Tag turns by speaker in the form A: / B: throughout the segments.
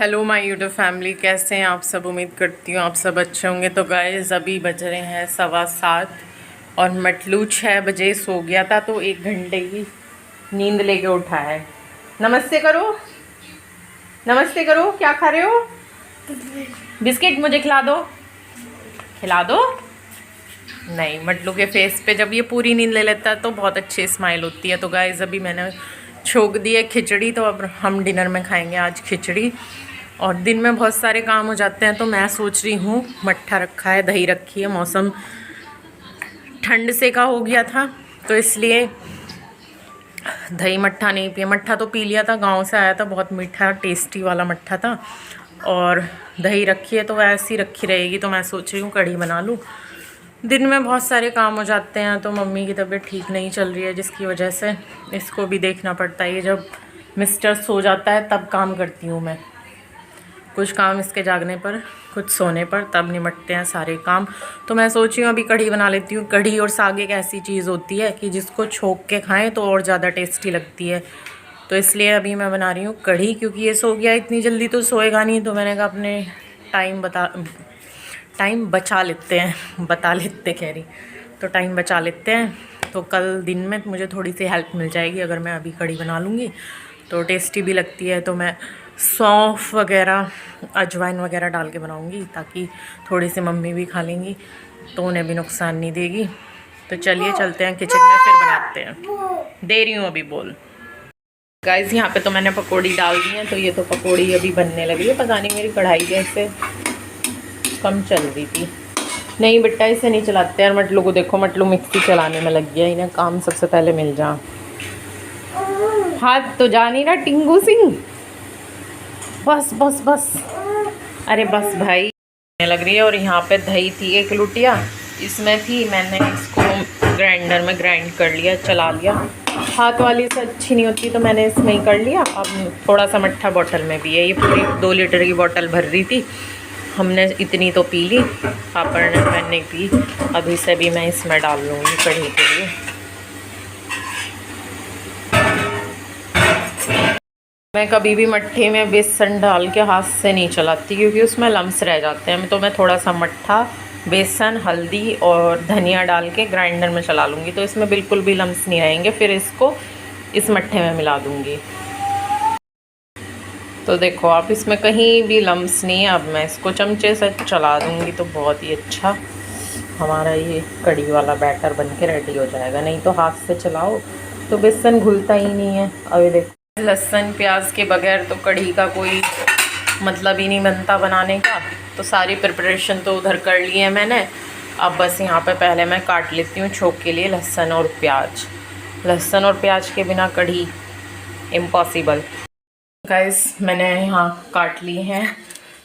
A: Hello my YouTube family, कैसे हैं आप सब। उम्मीद करती हूँ आप सब अच्छे होंगे। तो गाइस अभी बज रहे हैं 7:15 और मटलू 6 बजे सो गया था, तो 1 घंटे की नींद लेके उठा है। नमस्ते करो, नमस्ते करो। क्या खा रहे हो? बिस्किट मुझे खिला दो, खिला दो। नहीं, मटलू के फेस पे जब ये पूरी नींद ले लेता है तो बहुत अच्छी स्माइल होती है। तो गाइस अभी मैंने छोक दी है खिचड़ी, तो अब हम डिनर में खाएंगे आज खिचड़ी। और दिन में बहुत सारे काम हो जाते हैं, तो मैं सोच रही हूँ मट्ठा रखा है, दही रखी है, मौसम ठंड से का हो गया था तो इसलिए दही मट्ठा नहीं पिया। मट्ठा तो पी लिया था, गांव से आया था, बहुत मीठा टेस्टी वाला मट्ठा था। और दही रखी है तो वैसी रखी रहेगी, तो मैं सोच रही हूँ कढ़ी बना लूँ। दिन में बहुत सारे काम हो जाते हैं, तो मम्मी की तबीयत ठीक नहीं चल रही है, जिसकी वजह से इसको भी देखना पड़ता है। ये जब मिस्टर सो जाता है तब काम करती हूँ मैं। कुछ काम इसके जागने पर, कुछ सोने पर, तब निमटते हैं सारे काम। तो मैं सोच रही हूँ अभी कढ़ी बना लेती हूँ। कढ़ी और साग एक ऐसी चीज़ होती है कि जिसको छोक के खाएं तो और ज़्यादा टेस्टी लगती है। तो इसलिए अभी मैं बना रही हूँ कढ़ी, क्योंकि ये सो गया, इतनी जल्दी तो सोएगा नहीं। तो मैंने कहा अपने टाइम बचा लेते हैं, बता लेते कह रही, तो टाइम बचा लेते हैं। तो कल दिन में मुझे थोड़ी सी हेल्प मिल जाएगी अगर मैं अभी कढ़ी बना लूँगी, तो टेस्टी भी लगती है। तो मैं सौंफ वगैरह, अजवाइन वगैरह डाल के बनाऊँगी, ताकि थोड़ी सी मम्मी भी खा लेंगी, तो उन्हें भी नुकसान नहीं देगी। तो चलिए चलते हैं किचन में, फिर बनाते हैं। दे रही हूँ अभी, बोल। गाइस यहाँ पे तो मैंने पकौड़ी डाल दी है, तो ये तो पकौड़ी अभी बनने लगी है। पता नहीं मेरी कढ़ाई कैसे कम चल रही थी। नहीं बेटा, इसे नहीं चलाते यार। मटलू को देखो, मटलू मिक्सी चलाने में लग गया। इन्हें काम सबसे पहले मिल जा। हाथ तो जा नहीं रहा टिंगू सिंह। बस बस बस, अरे बस भाई, लग रही है। और यहाँ पे दही थी 1 लुटिया, इसमें थी, मैंने इसको ग्राइंडर में ग्राइंड कर लिया, चला लिया। हाथ वाली से अच्छी नहीं होती तो मैंने इसमें ही कर लिया। अब थोड़ा सा मट्ठा बोतल में भी है, ये पूरी 2 लीटर की बोतल भर रही थी, हमने इतनी तो पी ली, पापड़ ने, मैंने पी। अभी से भी मैं इसमें डाल लूँगी कढ़ी के लिए। मैं कभी भी मट्ठे में बेसन डाल के हाथ से नहीं चलाती, क्योंकि उसमें लम्स रह जाते हैं। तो मैं थोड़ा सा मट्ठा, बेसन, हल्दी और धनिया डाल के ग्राइंडर में चला लूँगी, तो इसमें बिल्कुल भी लम्स नहीं रहेंगे। फिर इसको इस मट्ठे में मिला दूँगी। तो देखो आप, इसमें कहीं भी लम्स नहीं है। अब मैं इसको चमचे से चला दूँगी, तो बहुत ही अच्छा हमारा ये कढ़ी वाला बैटर बन के रेडी हो जाएगा। नहीं तो हाथ से चलाओ तो बेसन घुलता ही नहीं है। अभी देखो, लहसुन प्याज के बगैर तो कढ़ी का कोई मतलब ही नहीं बनता बनाने का। तो सारी प्रिपरेशन तो उधर कर ली है मैंने। अब बस यहाँ पे पहले मैं काट लेती हूँ छोक के लिए लहसुन और प्याज। लहसुन और प्याज के बिना कढ़ी इम्पॉसिबल। गाइस मैंने यहाँ काट ली हैं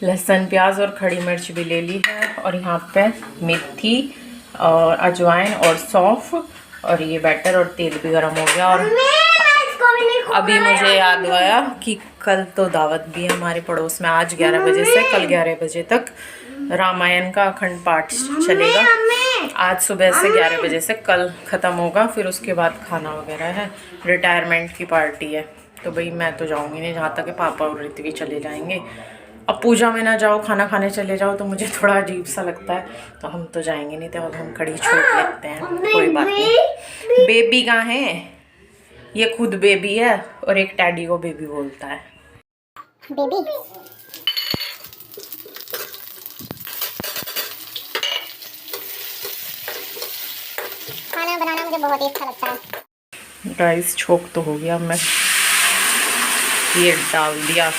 A: लहसुन, प्याज और खड़ी मिर्च भी ले ली है। और यहाँ पे मेथी और अजवाइन और सौंफ, और ये बैटर और तेल भी गर्म हो गया। और अभी मुझे याद आया कि कल तो दावत भी है हमारे पड़ोस में। आज 11 बजे से कल 11 बजे तक रामायण का अखंड पाठ चलेगा। आज सुबह से 11 बजे से कल ख़त्म होगा, फिर उसके बाद खाना वगैरह है। रिटायरमेंट की पार्टी है, तो भाई मैं तो जाऊंगी नहीं, जहाँ तक पापा और ऋत्वी चले जाएंगे। अब पूजा में ना जाओ, खाना खाने चले जाओ तो मुझे थोड़ा अजीब सा लगता है, तो हम तो जाएंगे नहीं। तो अब हम कढ़ी छोड़ लेते हैं, कोई बात नहीं। बेबी कहाँ है? ये खुद बेबी है और एक टैडी को बेबी बोलता है। बेबी खाना बनाना मुझे बहुत ही अच्छा लगता है। राइस छोक तो हो गया, मैं ये डाल दिया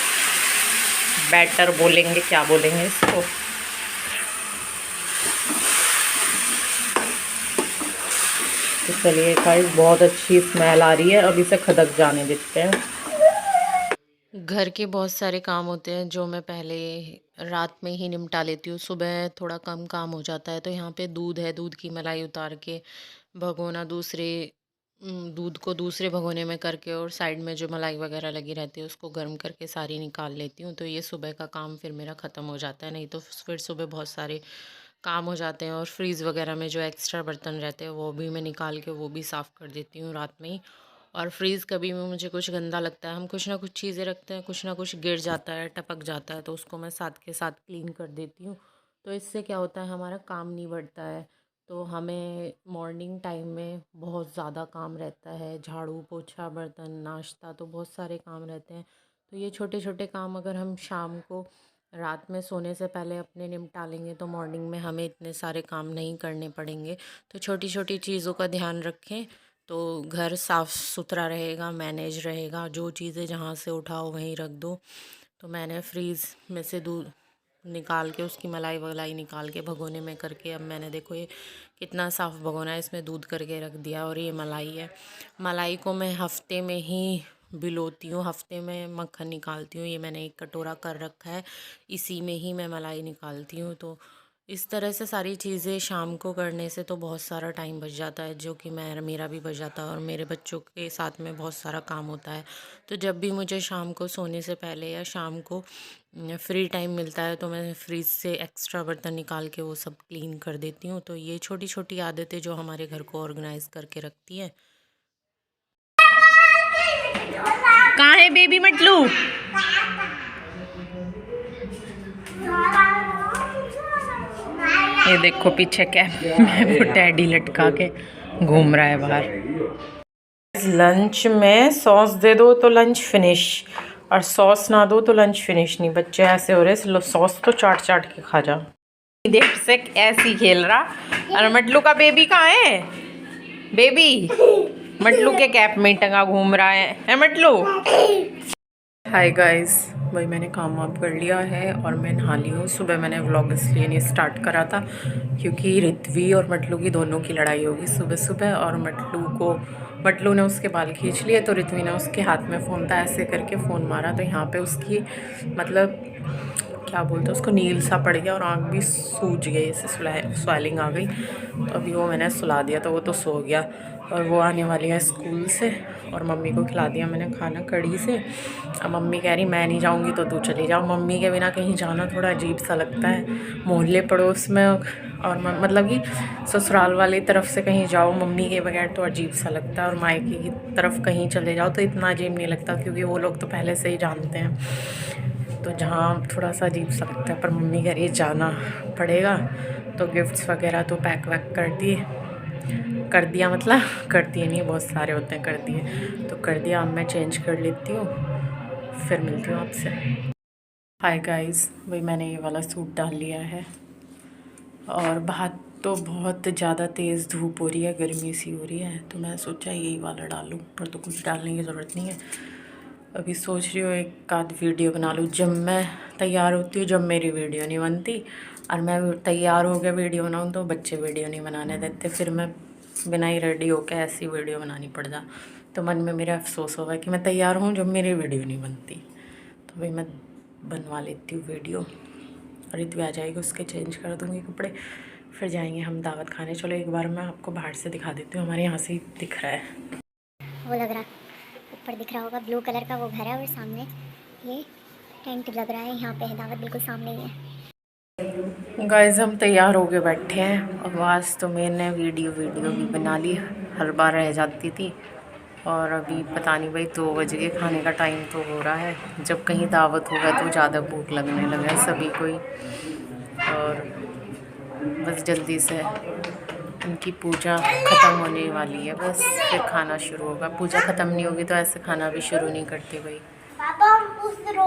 A: बैटर, बोलेंगे क्या बोलेंगे इसको। तो चलिए गाइस, बहुत अच्छी स्मेल आ रही है, अब इसे खदक जाने देते हैं। घर के बहुत सारे काम होते हैं जो मैं पहले रात में ही निपटा लेती हूँ। सुबह थोड़ा कम काम हो जाता है, तो यहाँ पे दूध है, दूध की मलाई उतार के भगोना, दूध को दूसरे भगोने में करके, और साइड में जो मलाई वगैरह लगी रहती है उसको गर्म करके सारी निकाल लेती हूँ। तो ये सुबह का काम फिर मेरा ख़त्म हो जाता है। नहीं तो फिर सुबह बहुत सारे काम हो जाते हैं। और फ्रीज़ वगैरह में जो एक्स्ट्रा बर्तन रहते हैं वो भी मैं निकाल के वो भी साफ़ कर देती हूँ रात में ही। और फ्रीज़ कभी भी मुझे कुछ गंदा लगता है, हम कुछ ना कुछ चीज़ें रखते हैं, कुछ ना कुछ गिर जाता है, टपक जाता है, तो उसको मैं साथ के साथ क्लीन कर देती हूँ। तो इससे क्या होता है, हमारा काम नहीं बढ़ता है। तो हमें मॉर्निंग टाइम में बहुत ज़्यादा काम रहता है, झाड़ू पोछा बर्तन नाश्ता, तो बहुत सारे काम रहते हैं। तो ये छोटे छोटे काम अगर हम शाम को रात में सोने से पहले अपने निपटा लेंगे तो मॉर्निंग में हमें इतने सारे काम नहीं करने पड़ेंगे। तो छोटी छोटी चीज़ों का ध्यान रखें तो घर साफ़ सुथरा रहेगा, मैनेज रहेगा। जो चीज़ें जहाँ से उठाओ वहीं रख दो। तो मैंने फ्रीज़ में से दूध निकाल के उसकी मलाई वलाई निकाल के भगोने में करके, अब मैंने देखो ये कितना साफ़ भगोना है, इसमें दूध करके रख दिया। और ये मलाई है, मलाई को मैं हफ्ते में ही बिलोती हूँ, हफ्ते में मक्खन निकालती हूँ। ये मैंने एक कटोरा कर रखा है, इसी में ही मैं मलाई निकालती हूँ। तो इस तरह से सारी चीज़ें शाम को करने से तो बहुत सारा टाइम बच जाता है, जो कि मेरा भी बच जाता है और मेरे बच्चों के साथ में बहुत सारा काम होता है। तो जब भी मुझे शाम को सोने से पहले या शाम को फ्री टाइम मिलता है तो मैं फ्रिज से एक्स्ट्रा बर्तन निकाल के वो सब क्लीन कर देती हूँ। तो ये छोटी छोटी आदतें जो हमारे घर को ऑर्गेनाइज करके रखती हैं। कहाँ है बेबी मटलू? ये देखो पीछे कैप में वो टैडी लटका के घूम रहा है बाहर। लंच में सॉस दे दो तो लंच फिनिश, और सॉस ना दो तो लंच फिनिश नहीं। बच्चे ऐसे हो रहे, सॉस तो चाट चाट के खा जा। देख से ऐसी खेल रहा। और मटलू का बेबी कहाँ है? बेबी मटलू के कैप में टंगा घूम रहा है मटलू। हाय गाइस, भाई मैंने काम वाम कर लिया है और मैं नहा ली हूँ। सुबह मैंने व्लॉग इसलिए नहीं स्टार्ट करा था क्योंकि रित्वी और मटलू की दोनों की लड़ाई होगी सुबह सुबह, और मटलू ने उसके बाल खींच लिए तो रित्वी ने उसके हाथ में फ़ोन था, ऐसे करके फ़ोन मारा तो यहाँ पे उसकी मतलब क्या बोलते हैं उसको, नील सा पड़ गया और आँख भी सूज गई, इससे स्वेलिंग आ गई। तो अभी वो मैंने सुला दिया तो वो तो सो गया। और वो आने वाली है स्कूल से, और मम्मी को खिला दिया मैंने खाना कढ़ी से। अब मम्मी कह रही मैं नहीं जाऊंगी तो तू चली जाओ। मम्मी के बिना कहीं जाना थोड़ा अजीब सा लगता है, मोहल्ले पड़ोस में और मतलब कि ससुराल वाली तरफ से कहीं जाओ मम्मी के बगैर तो अजीब सा लगता है, और मायके की तरफ कहीं चले जाओ तो इतना अजीब नहीं लगता क्योंकि वो लोग तो पहले से ही जानते हैं। तो जहाँ थोड़ा सा अजीब सा लगता है, पर मम्मी कह रही जाना पड़ेगा। तो गिफ्ट्स वगैरह तो पैक वैक कर दिया मतलब कर दिए नहीं, बहुत सारे होते हैं, कर दिए तो कर दिया। अब मैं चेंज कर लेती हूँ, फिर मिलती हूँ आपसे। हाय गाइस, भाई मैंने ये वाला सूट डाल लिया है और बाहर तो बहुत ज़्यादा तेज़ धूप हो रही है, गर्मी सी हो रही है, तो मैं सोचा यही वाला डालूँ, पर तो कुछ डालने की ज़रूरत नहीं है। अभी सोच रही हूँ एक आध वीडियो बना लूँ। जब मैं तैयार होती हूँ, जब मेरी वीडियो नहीं बनती, और मैं तैयार हो गया वीडियो बनाऊँ तो बच्चे वीडियो नहीं बनाने देते, फिर मैं बिना ही रेडी होकर ऐसी वीडियो बनानी पड़ जा। तो मन में मेरा अफसोस होगा कि मैं तैयार हूँ जब मेरी वीडियो नहीं बनती। तो भाई मैं बनवा लेती हूँ वीडियो, और रितु आ जाएगी, उसके चेंज कर दूँगी कपड़े, फिर जाएंगे हम दावत खाने। चलो एक बार मैं आपको बाहर से दिखा देती हूँ, हमारे यहाँ से ही दिख रहा है,
B: वो लग रहा ऊपर दिख रहा होगा ब्लू कलर का वो घर है, और सामने ये टेंट लग रहा है, यहाँ पे है दावत बिल्कुल सामने ही है।
A: गाइस हम तैयार हो के बैठे हैं, आवाज़ तो मैंने वीडियो भी बना ली, हर बार रह जाती थी। और अभी पता नहीं भाई 2 बज गए, खाने का टाइम तो हो रहा है। जब कहीं दावत होगा तो ज़्यादा भूख लगने लगा है सभी को ही, और बस जल्दी से उनकी पूजा ख़त्म होने वाली है, बस फिर खाना शुरू होगा। पूजा ख़त्म नहीं होगी तो ऐसे खाना भी शुरू नहीं करते भाई।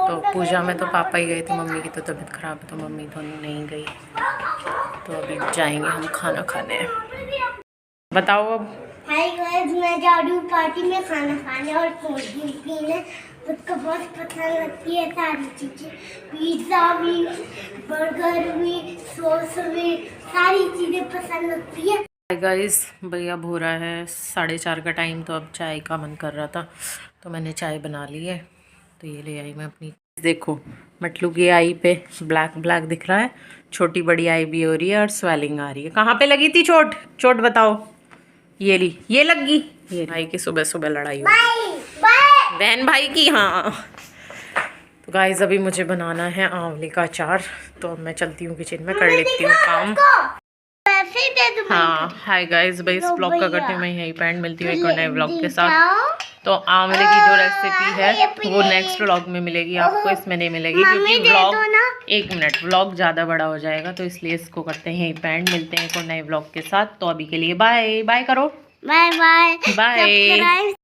A: तो पूजा में तो पापा ही गए थे, मम्मी की तो तबीयत ख़राब है तो मम्मी तो नहीं गई। तो अभी जाएंगे हम खाना खाने। बताओ अब।
B: हाय गाइस, मैं जा रही हूँ पार्टी में खाना खाने और कोल्ड ड्रिंक पीने। उसको बहुत पसंद लगती है सारी चीज़ें, पिज़्ज़ा भी, बर्गर भी, सॉस भी, सारी चीज़ें पसंद लगती है।
A: गाइस भैया अब हो रहा है 4:30 का टाइम, तो अब चाय का मन कर रहा था तो मैंने चाय बना ली है। तो ये ले आई मैं अपनी। देखो मटलू की आई पे ब्लैक दिख रहा है, छोटी बड़ी आई भी हो रही है और स्वेलिंग आ रही है। कहाँ पे लगी थी चोट? चोट बताओ। ये ली, ये लग गई। ये भाई की सुबह सुबह लड़ाई हो बहन भाई की। हाँ तो गाइस अभी मुझे बनाना है आंवले का अचार, तो मैं चलती हूँ किचन में, कर लेती हूँ काम।
B: ऐसे ही दे दूं?
A: हाँ हाय गाइस, भाई इस
B: लो
A: ब्लॉग का
B: भैया।
A: करती हूँ मैं यहीं पे एंड। मिलती हूँ एक और नए ब्लॉग के
B: जाओ।
A: साथ। तो आंवले की जो रेसिपी है
B: ये
A: वो
B: प्लेट।
A: नेक्स्ट व्लॉग में मिलेगी आपको, इसमें नहीं मिलेगी
B: मम्मी
A: क्योंकि
B: दे
A: व्लॉग
B: दो ना।
A: 1 मिनट व्लॉग ज़्यादा बड़ा हो जाएगा, तो इसलिए इसको करते हैं यहीं पे एंड। मिलते हैं एक और नए व्लॉग के साथ। तो अभी के लिए बाय बाय करो।
B: Bye bye.
A: बाय।
B: सब्सक्राइब